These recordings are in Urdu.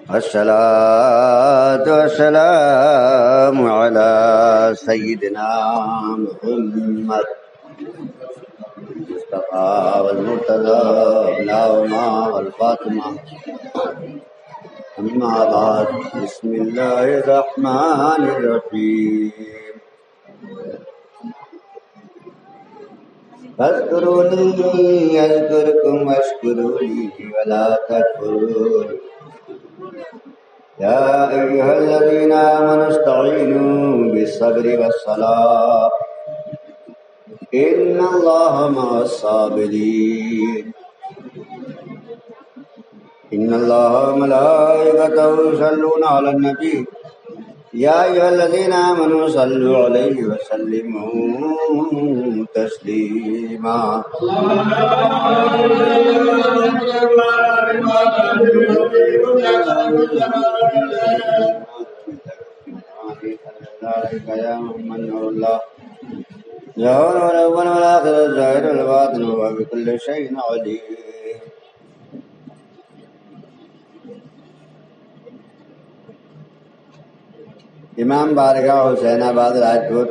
الصلاة والسلام على سيدنا محمد المصطفى والمرتضى والعظمى والفاطمة. أما بعد، بسم الله الرحمن الرحيم. فاذكروني أذكركم واشكروا لي ولا تكفرون. يا أيها الذين آمنوا استعينوا بالصبر والصلاة إن الله مع الصابرين. إن الله وملائكته يصلون على النبي يا أيها الذين آمنوا صلوا عليه وسلموا تسليما. يا محمد نور الله ظهور الأول والآخر الظاهر والباطن وهو بكل شيء عليم. امام بارگاہ حسین آباد راجپور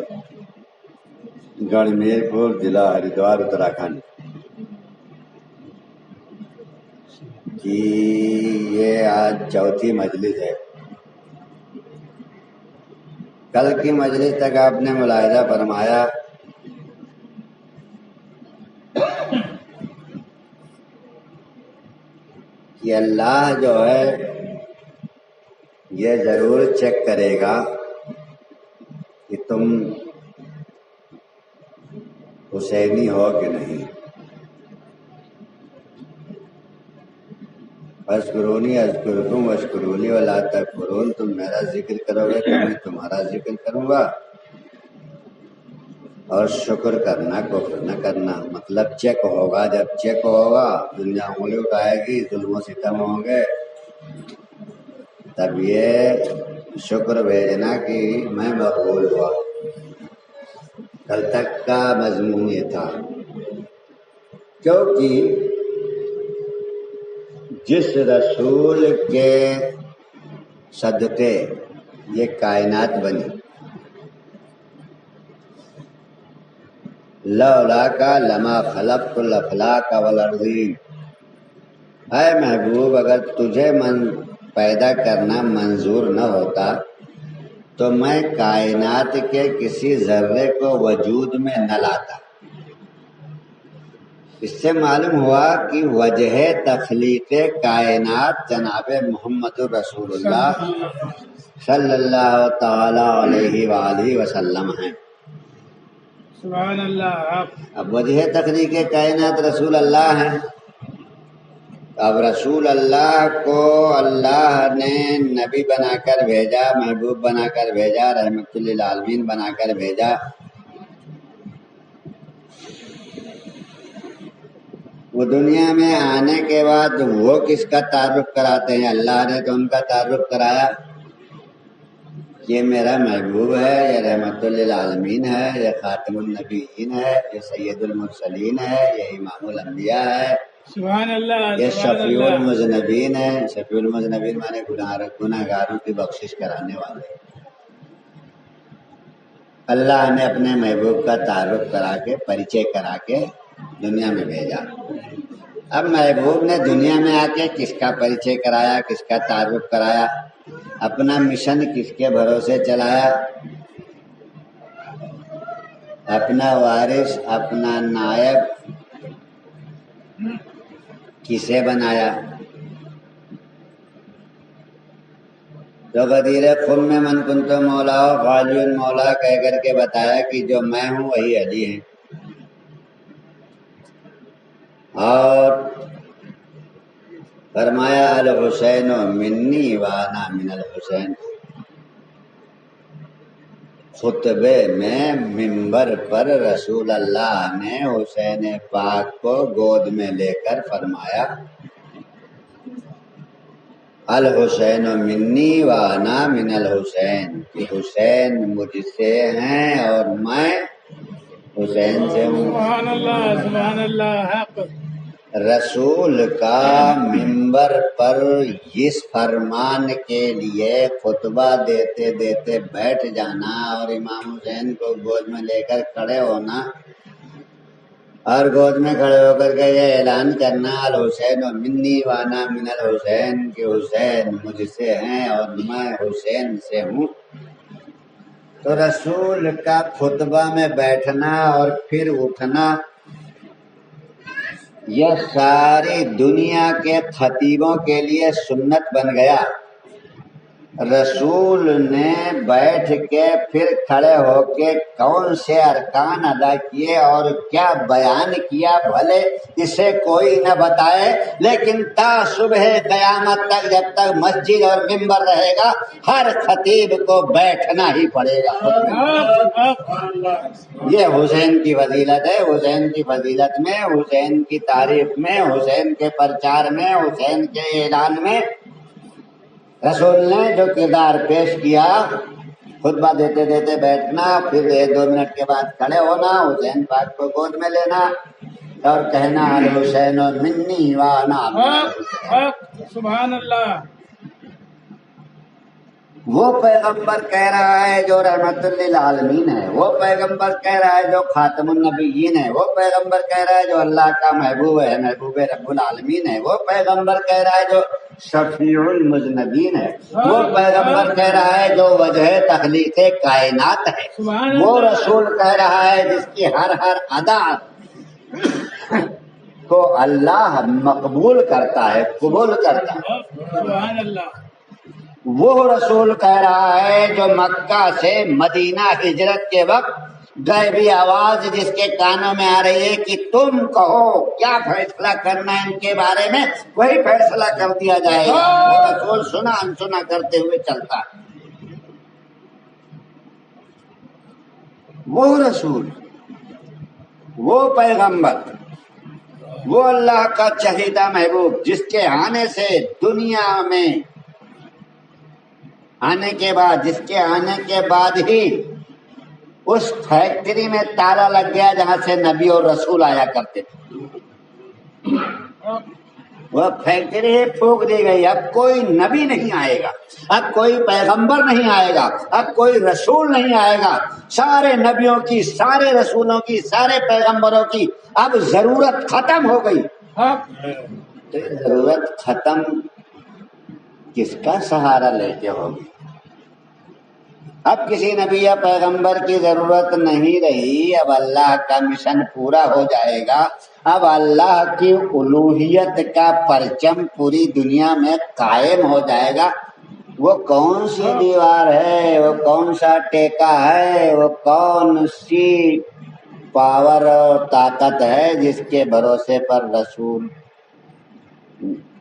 گڑھ پور ضلع ہریدوار اتراکھنڈ کی یہ آج چوتھی مجلس ہے. کل کی مجلس تک آپ نے ملاحظہ فرمایا کہ اللہ جو ہے یہ ضرور چیک کرے گا کہ تم حسینی ہو کہ نہیں. فاذکرونی اذکرکم واشکروا لی ولا تکفرون. تم میرا ذکر کرو گے تو میں تمہارا ذکر کروں گا، اور شکر کرنا کفر نہ کرنا. مطلب چیک ہوگا، جب چیک ہوگا دنیا انگلی اٹھائے گی، ظلم و ستم ہوں گے، تب یہ شکر بھیجنا کہ میں مقبول ہوا. کل تک کا مضمون یہ تھا، کیونکہ جس رسول کے صدقے یہ کائنات بنی، لولا کا لما خلقت الافلاک والارضین. اے محبوب، اگر تجھے پیدا کرنا منظور نہ ہوتا تو میں کائنات کے کسی ذرے کو وجود میں نہ لاتا. اس سے معلوم ہوا کہ وجہ تخلیق کائنات جناب محمد رسول اللہ صلی اللہ تعالی علیہ وآلہ وسلم ہیں. سبحان اللہ. اب وجہ تخلیق کائنات رسول اللہ ہیں. اب رسول اللہ کو اللہ نے نبی بنا کر بھیجا، محبوب بنا کر بھیجا، رحمت للعالمین بنا کر بھیجا. وہ دنیا میں آنے کے بعد وہ کس کا تعارف کراتے ہیں؟ اللہ نے تو ان کا تعارف کرایا. یہ میرا محبوب ہے، یہ رحمت للعالمین ہے، یہ خاتم النبیین ہے، یہ سید المرسلین ہے، یہ امام الانبیاء ہے، سبحان اللہ. یہ شفیع المذنبین ہے. شفیع المذنبین مانے گناہگاروں کی بخشش کرانے والے. اللہ نے اپنے محبوب کا تعارف کرا کے، پریچے کرا کے دنیا میں بھیجا. اب محبوب نے دنیا میں آ کے کس کا پریچے کرایا، کس کا تعارف کرایا، اپنا مشن کس کے بھروسے چلایا، اپنا وارث، اپنا نائب کسے بنایا؟ تو غدیر خم میں من کنت مولا فعلی مولا کہہ کر کے بتایا کہ جو میں ہوں وہی علی ہے. اور فرمایا الحسین منی وانا من الحسین. خطبے میں منبر پر رسول اللہ نے حسین پاک کو گود میں لے کر فرمایا الحسین منی وانا من الحسین، کہ حسین مجھ سے ہیں اور میں حسین سے ہوں. سبحان اللہ. سبحان اللہ. حق. رسول کا ممبر پر اس فرمان کے لیے خطبہ دیتے دیتے بیٹھ جانا اور امام حسین کو گود میں لے کر کھڑے ہونا اور گود میں کھڑے ہو کر کے یہ اعلان کرنا الحسین و منی وانا من الحسین کہ حسین مجھ سے ہیں اور میں حسین سے ہوں. تو رسول کا خطبہ میں بیٹھنا اور پھر اٹھنا یہ ساری دنیا کے خطیبوں کے لیے سنت بن گیا. رسول نے بیٹھ کے پھر کھڑے ہو کے کون سے ارکان ادا کیے اور کیا بیان کیا بھلے اسے کوئی نہ بتائے، لیکن تا صبح قیامت تک جب تک مسجد اور ممبر رہے گا ہر خطیب کو بیٹھنا ہی پڑے گا. یہ حسین کی فضیلت ہے. حسین کی فضیلت میں، حسین کی تعریف میں، حسین کے پرچار میں، حسین کے اعلان میں رسول نے جو کردار پیش کیا، خطبہ دیتے دیتے بیٹھنا، پھر 1-2 منٹ کے بعد کھڑے ہونا، حسین پاک کو گود میں لینا اور کہنا الحسین منی وانا. سبحان اللہ. وہ پیغمبر کہہ رہا ہے جو رحمت للعالمین ہے، وہ پیغمبر کہہ رہا ہے جو خاتم النبیین ہے، وہ پیغمبر کہہ رہا ہے جو اللہ کا محبوب ہے، محبوب رب العالمین ہے، وہ پیغمبر کہہ رہا ہے جو شفیع المذنبین ہے، وہ پیغمبر کہہ رہا ہے جو وجہ تخلیق کائنات ہے، وہ رسول کہہ رہا ہے جس کی ہر ادا کو اللہ مقبول کرتا ہے، قبول کرتا ہے. سبحان اللہ. وہ رسول کہہ رہا ہے جو مکہ سے مدینہ ہجرت کے وقت غیبی آواز جس کے کانوں میں آ رہی ہے کہ تم کہو کیا فیصلہ کرنا ہے ان کے بارے میں، وہی فیصلہ کر دیا جائے گا. وہ رسول سنا انسنا کرتے ہوئے چلتا ہے. وہ رسول، وہ پیغمبر، وہ اللہ کا چہیدہ محبوب جس کے آنے سے دنیا میں آنے کے بعد، جس کے آنے کے بعد ہی اس فیکٹری میں تالا لگ گیا جہاں سے نبی اور رسول آیا کرتے تھے. وہ فیکٹری پھونک دی گئی. اب کوئی نبی نہیں آئے گا، اب کوئی پیغمبر نہیں آئے گا، اب کوئی رسول نہیں آئے گا. سارے نبیوں کی، سارے رسولوں کی، سارے پیغمبروں کی اب ضرورت ختم ہو گئی. تو ضرورت ختم کس کا سہارا لے کے ہوگی؟ اب کسی نبی یا پیغمبر کی ضرورت نہیں رہی. اب اللہ کا مشن پورا ہو جائے گا. اب اللہ کی الوہیت کا پرچم پوری دنیا میں قائم ہو جائے گا. وہ کون سی دیوار ہے، وہ کون سا ٹیکا ہے، وہ کون سی پاور اور طاقت ہے جس کے بھروسے پر رسول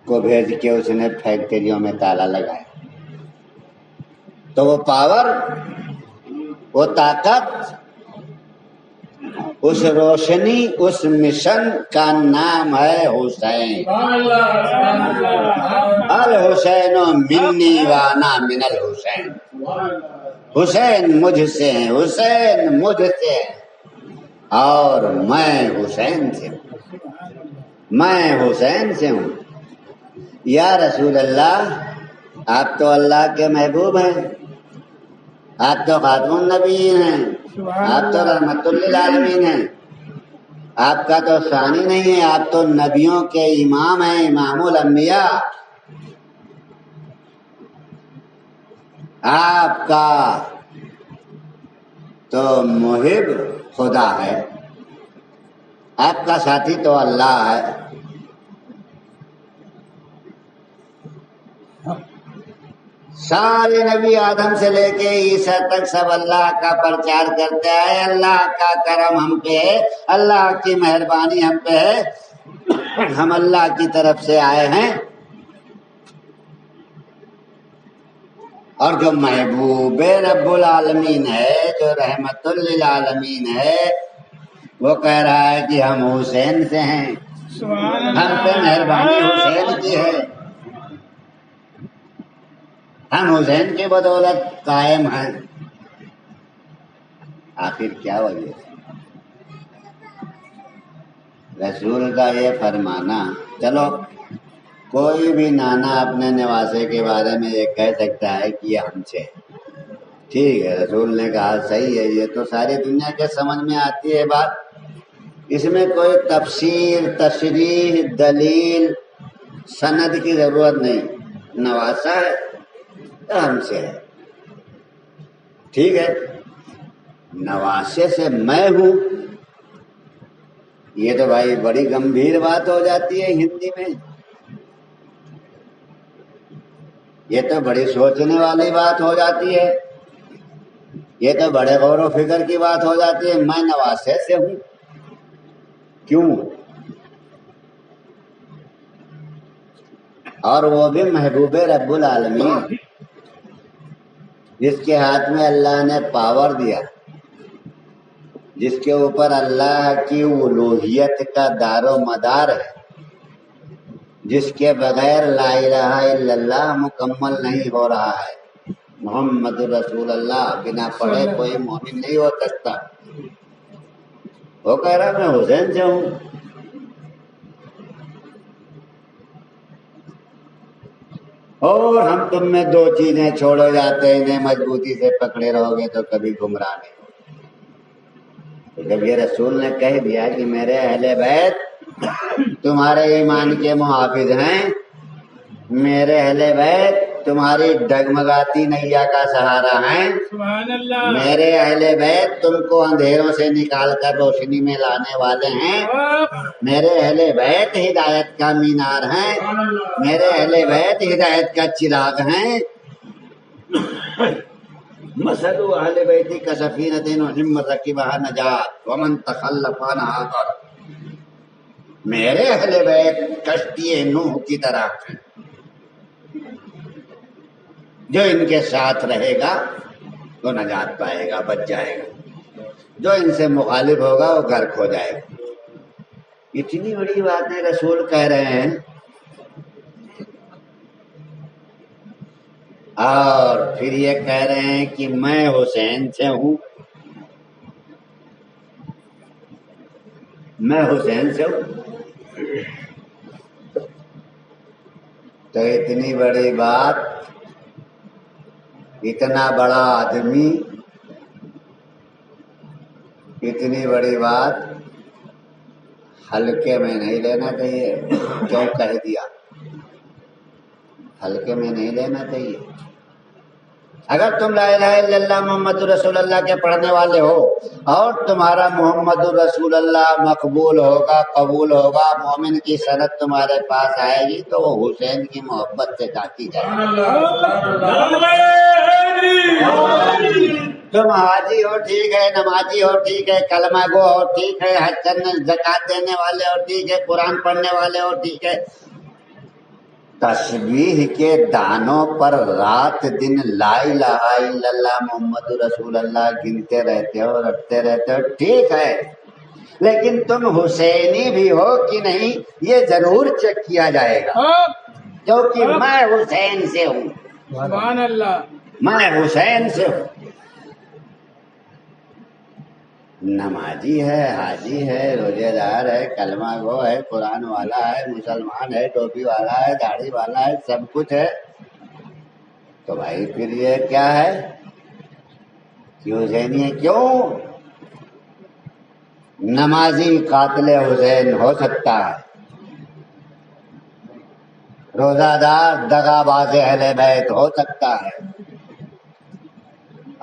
کو بھیج کے اس نے فیکٹریوں میں تالا لگایا؟ تو وہ پاور، وہ طاقت، اس روشنی، اس مشن کا نام ہے حسین. الحسین منی وانا من الحسین. حسین مجھ سے ہیں، حسین مجھ سے ہیں اور میں حسین سے ہوں، میں حسین سے ہوں. یا رسول اللہ، آپ تو اللہ کے محبوب ہیں، آپ تو خاتم النبیین ہیں، آپ تو رحمت للعالمین ہیں، آپ کا تو ثانی نہیں ہے، آپ تو نبیوں کے امام ہیں، امام الانبیاء. آپ کا تو محب خدا ہے، آپ کا ساتھی تو اللہ ہے. سارے نبی آدم سے لے کے عیسیٰ تک سب اللہ کا پرچار کرتے آئے. اللہ کا کرم ہم پہ ہے، اللہ کی مہربانی ہم پہ ہے، ہم اللہ کی طرف سے آئے ہیں. اور جو محبوب رب العالمین ہے، جو رحمت للعالمین ہے، وہ کہہ رہا ہے کہ ہم حسین سے ہیں، ہم پہ مہربانی حسین کی ہے، ہم حسین کی بدولت قائم ہیں. آخر کیا وجہ ہے؟ رسول کا یہ فرمانا، چلو کوئی بھی نانا اپنے نواسے کے بارے میں یہ کہہ سکتا ہے کہ یہ ہم سے، ٹھیک ہے، رسول نے کہا صحیح ہے، یہ تو ساری دنیا کے سمجھ میں آتی ہے بات، اس میں کوئی تفسیر، تشریح، دلیل، سند کی ضرورت نہیں، نواسا ہے تو ہم سے ہے، ٹھیک ہے۔ نواسے سے میں ہوں، یہ تو بھائی بڑی گمبھیر بات ہو جاتی ہے ہندی میں، یہ تو بڑی سوچنے والی بات ہو جاتی ہے، یہ تو بڑے غور و فکر کی بات ہو جاتی ہے۔ میں نواسے سے ہوں، کیوں؟ اور وہ بھی محبوب رب العالمین، جس کے ہاتھ میں اللہ نے پاور دیا، جس کے اوپر اللہ کی الوہیت کا دار و مدار ہے، جس کے بغیر لا الہ الا اللہ مکمل نہیں ہو رہا ہے، محمد رسول اللہ بنا پڑھے کوئی مومن نہیں ہو سکتا۔ وہ کہہ رہا میں حسین سے ہوں، اور ہم تم میں دو چیزیں چھوڑے جاتے ہیں، انہیں مضبوطی سے پکڑے رہو گے تو کبھی گمراہ نہیں ہو۔ جب یہ رسول نے کہہ دیا کہ میرے اہل بیت تمہارے ایمان کے محافظ ہیں، میرے اہل بیت تمہاری ڈگمگاتی نیا کا سہارا ہیں، سبحان اللہ، میرے اہل بیت تم کو اندھیروں سے نکال کر روشنی میں لانے والے ہیں، میرے اہل بیت ہدایت کا مینار ہیں، میرے اہل بیت ہدایت کا چراغ ہیں۔ مثل اہل بیتی کا سفینۃ ومن رکبها نجات ومن تخلف عنها غرق۔ میرے اہل بیت کشتی نوح کی طرح ہیں، جو ان کے ساتھ رہے گا وہ نجات پائے گا، بچ جائے گا، جو ان سے مخالف ہوگا وہ غرق ہو جائے گا۔ اتنی بڑی باتیں رسول کہہ رہے ہیں، اور پھر یہ کہہ رہے ہیں کہ میں حسین سے ہوں، میں حسین سے ہوں۔ تو اتنی بڑی بات، اتنا بڑا آدمی، اتنی بڑی بات ہلکے میں نہیں لینا چاہیے۔ کیوں کہہ دیا؟ ہلکے میں نہیں لینا چاہیے۔ اگر تم لا الہ الا اللہ محمد رسول اللہ کے پڑھنے والے ہو اور تمہارا محمد رسول اللہ مقبول ہوگا، قبول ہوگا، مومن کی سند تمہارے پاس آئے گی تو وہ حسین کی محبت سے جاتی جائے گی۔ تم حاجی ہو ٹھیک ہے، نمازی ہو ٹھیک ہے، کلمہ گو ہو ٹھیک ہے، حج کرنے زکات دینے والے ہو ٹھیک ہے، قرآن پڑھنے والے ہو ٹھیک ہے، تسبیح کے دانوں پر رات دن لا الہ الا اللہ محمد رسول اللہ گنتے رہتے ہو، رٹتے رہتے ہو، ٹھیک ہے، لیکن تم حسینی بھی ہو کہ نہیں یہ ضرور چیک کیا جائے گا، کیونکہ میں حسین سے ہوں، سبحان اللہ، میں حسین سے ہوں۔ نمازی ہے، حاجی ہے، روزے دار ہے، کلمہ گو ہے، قرآن والا ہے، مسلمان ہے، ٹوپی والا ہے، داڑھی والا ہے، سب کچھ ہے، تو بھائی پھر یہ کیا ہے کہ حسینی ہے؟ کیوں؟ نمازی قاتل حسین ہو سکتا ہے، روزہ دار دغا باز اہل بیت ہو سکتا ہے،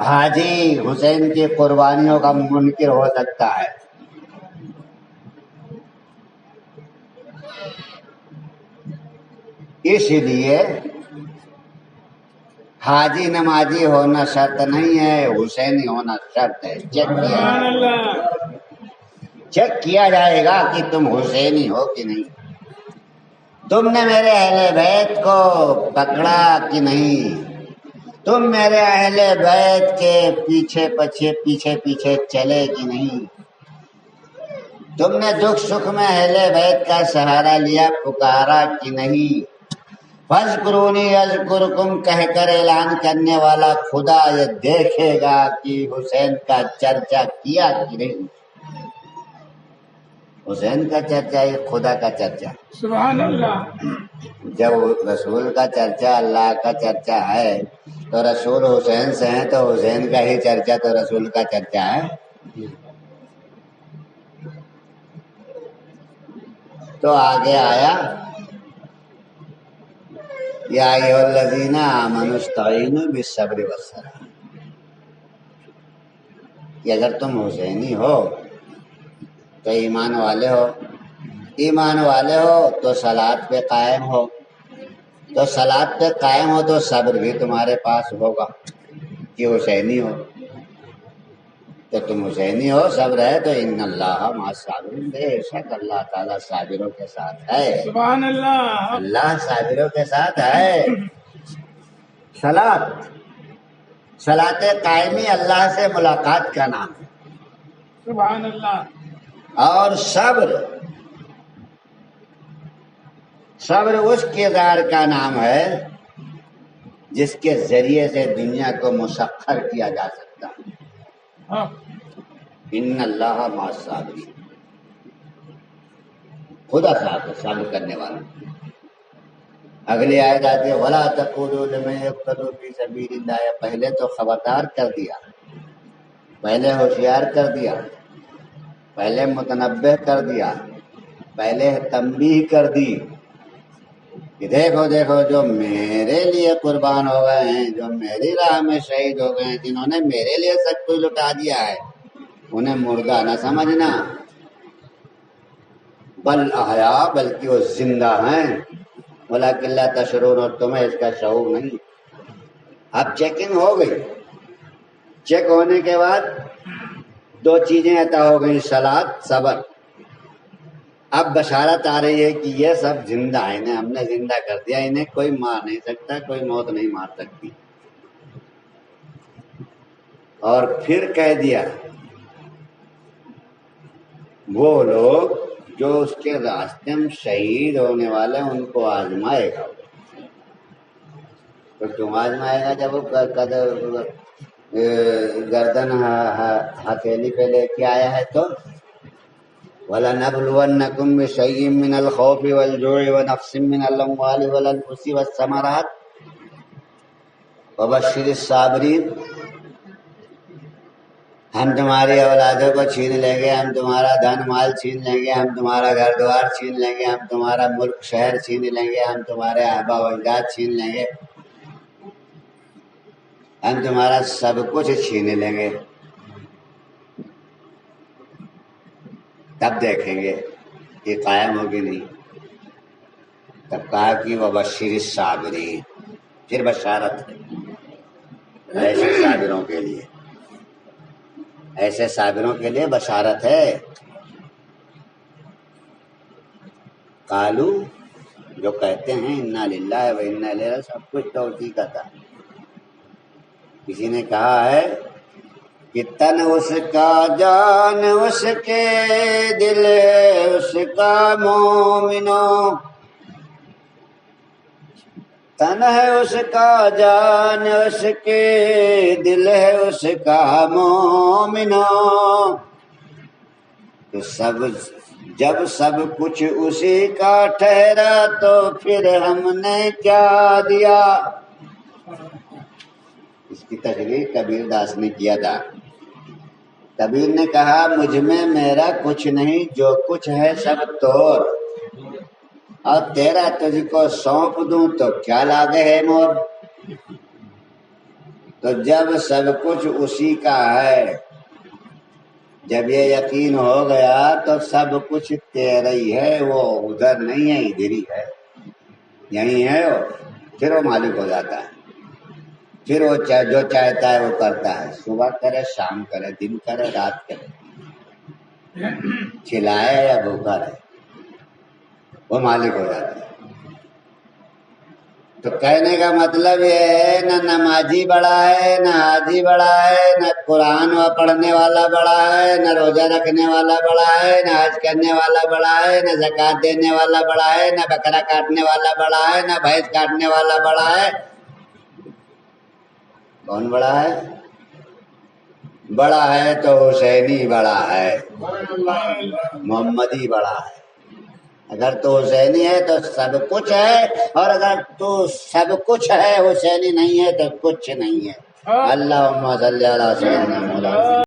حاجی حسین کی قربانیوں کا منکر ہو سکتا ہے، اس لیے حاجی نمازی ہونا شرط نہیں ہے، حسینی ہونا شرط ہے۔ سبحان اللہ، چیک کیا جائے گا کہ تم حسینی ہو کہ نہیں، تم نے میرے اہل بیت کو پکڑا کہ نہیں، تم میرے اہل بیت کے پیچھے پیچھے چلے کہ نہیں، تم نے دکھ سکھ میں اہل بیت کا سہارا لیا، پکارا کہ نہیں۔ فاذکرونی اذکرکم کہہ کر اعلان کرنے والا خدا یہ دیکھے گا کہ حسین کا چرچا کیا کہ نہیں۔ حسین کا چرچا یہ خدا کا چرچا. سبحان اللہ. جب رسول کا چرچا اللہ کا چرچا ہے تو رسول حسین سے ہیں تو حسین کا ہی چرچا تو رسول کا چرچا ہے. تو آگے آیا یا ایھا الذین آمنوا استعینوا بالصبر والصلاۃ، کہ اگر تم حسینی ہو تو ایمان والے ہو، ایمان والے ہو تو صلاۃ پہ قائم ہو، تو صلاۃ پہ قائم ہو تو صبر بھی تمہارے پاس ہوگا کہ حسینی ہو. تو تم حسینی ہو، صبر ہے تو ان اللہ مع الصابرین، بے شک اللہ تعالیٰ صابروں کے ساتھ ہے. سبحان اللہ. اللہ صابروں کے ساتھ ہے. صلاۃ قائمی اللہ سے ملاقات کا نام ہے. سبحان اللہ. اور صبر اس کردار کا نام ہے جس کے ذریعے سے دنیا کو مسخر کیا جا سکتا ہے. ہاں. ان اللہ مع الصابرین، خدا صاحب ہے صبر کرنے والا. اگلی آیت آتی ہے وَلَا تَقُولُوا لِمَن يُقْتَلُ فِي سَبِيلِ اللَّهِ. پہلے تو خبردار کر دیا، پہلے ہوشیار کر دیا، پہلے متنبہ کر دیا، پہلے تنبیہ کر دی کہ دیکھو دیکھو جو میرے لیے قربان ہو گئے ہیں، جو میری راہ میں شہید ہو گئے ہیں، جنہوں نے میرے لیے سب کچھ لٹا دیا ہے، انہیں مردہ نہ سمجھنا، بل احیاء، بلکہ وہ زندہ ہیں، ولکن لا تشعرون، اور تمہیں اس کا شعور نہیں. اب چیکنگ ہو گئی، چیک ہونے کے بعد دو چیزیں عطا ہو گئی، صلاۃ، صبر. اب بشارت آ رہی ہے کہ یہ سب زندہ ہیں، انہیں ہم نے زندہ کر دیا، انہیں کوئی مار نہیں سکتا، کوئی موت نہیں مار سکتی. اور پھر کہہ دیا وہ لوگ جو اس کے راستے میں شہید ہونے والے ہیں ان کو آزمائے گا. تو کیوں آزمائے گا؟ جب وہ گردن ہتھیلی پہ لے کے آیا ہے تو وَلَنَبْلُوَنَّكُمْ بِشَيْءٍ مِّنَ الْخَوْفِ وَالْجُوعِ وَنَقْصٍ مِّنَ الْأَمْوَالِ وَالْأَنفُسِ وَالثَّمَرَاتِ وَبَشِّرِ الصَّابِرِينَ. ہم تمہاری اولادوں کو چھین لیں گے، ہم تمہارا دھن مال چھین لیں گے، ہم تمہارا گھر دوار چھین لیں گے، ہم تمہارا ملک شہر چھین لیں گے، ہم تمہارے آبا و اجداد چھین لیں گے، ہم تمہارا سب کچھ چھین لیں گے. تب دیکھیں گے کہ قائم ہوگی نہیں. تب کہا کہ وبشر الصابرین، پھر بشارت ہے ایسے صابروں کے لیے، ایسے صابروں کے لیے بشارت ہے. قالو، جو کہتے ہیں انا للہ و انا الیہ راجعون، سب کچھ تو اسی کا تھا. کسی نے کہا ہے کہ تن اس کا، جان اس کے، دل اس کا مومنو، تن ہے اس کا، جان اس کے، دل ہے اس کا مومنو. تو جب سب کچھ اسی کا ٹھہرا تو پھر ہم نے کیا دیا. اس کی تشریح کبیر داس نے کیا تھا. کبیر نے کہا مجھ میں میرا کچھ نہیں، جو کچھ ہے سب تور، اور تیرا تجھ کو سونپ دوں تو کیا لاگے ہے مور. تو جب سب کچھ اسی کا ہے، جب یہ یقین ہو گیا تو سب کچھ تیرا ہی ہے، وہ ادھر نہیں ہے ادھر ہی ہے، یہی ہے وہ. پھر وہ مالک ہو جاتا ہے، پھر وہ جو چاہتا ہے وہ کرتا ہے، صبح کرے، شام کرے، دن کرے، رات کرے، کھلائے یا بھوکا رہے، وہ مالک ہو جاتا ہے. تو کہنے کا مطلب یہ ہے نہ نمازی بڑا ہے، نہ حاجی بڑا ہے، نہ قرآن پڑھنے والا بڑا ہے، نہ روزہ رکھنے والا بڑا ہے، نہ حج کرنے والا بڑا ہے، نہ زکوٰۃ دینے والا بڑا ہے، نہ بکرا کاٹنے والا بڑا ہے، نہ بھینس کاٹنے والا بڑا ہے. کون بڑا ہے؟ بڑا ہے تو حسینی بڑا ہے، سبحان اللہ محمدی بڑا ہے۔ اگر تو حسینی ہے تو سب کچھ ہے، اور اگر تو سب کچھ ہے حسینی نہیں ہے تو کچھ نہیں ہے۔ اللہم صلی علی سیدنا مولانا